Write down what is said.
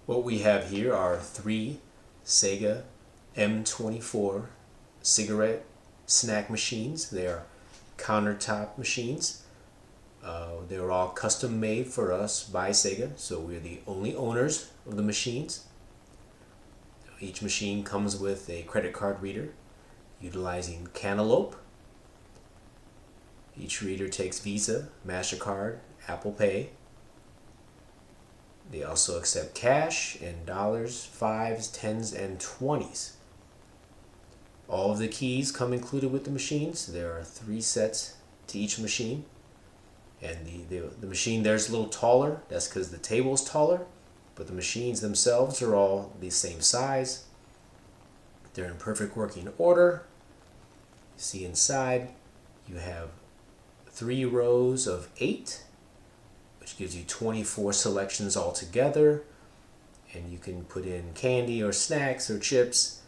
What we have here are three Seaga M24 cigarette snack machines. They are countertop machines. They're all custom made for us by Seaga, so we're the only owners of the machines. Each machine comes with a credit card reader utilizing Cantaloupe. Each reader takes Visa, MasterCard, Apple Pay. They also accept cash and dollars, fives, tens, and 20s. All of the keys come included with the machines. There are 3 sets to each machine. And the machine there's a little taller. That's because the table's taller. But the machines themselves are all the same size. They're in perfect working order. You see inside you have 3 rows of 8, which gives you 24 selections altogether. And you can put in candy or snacks or chips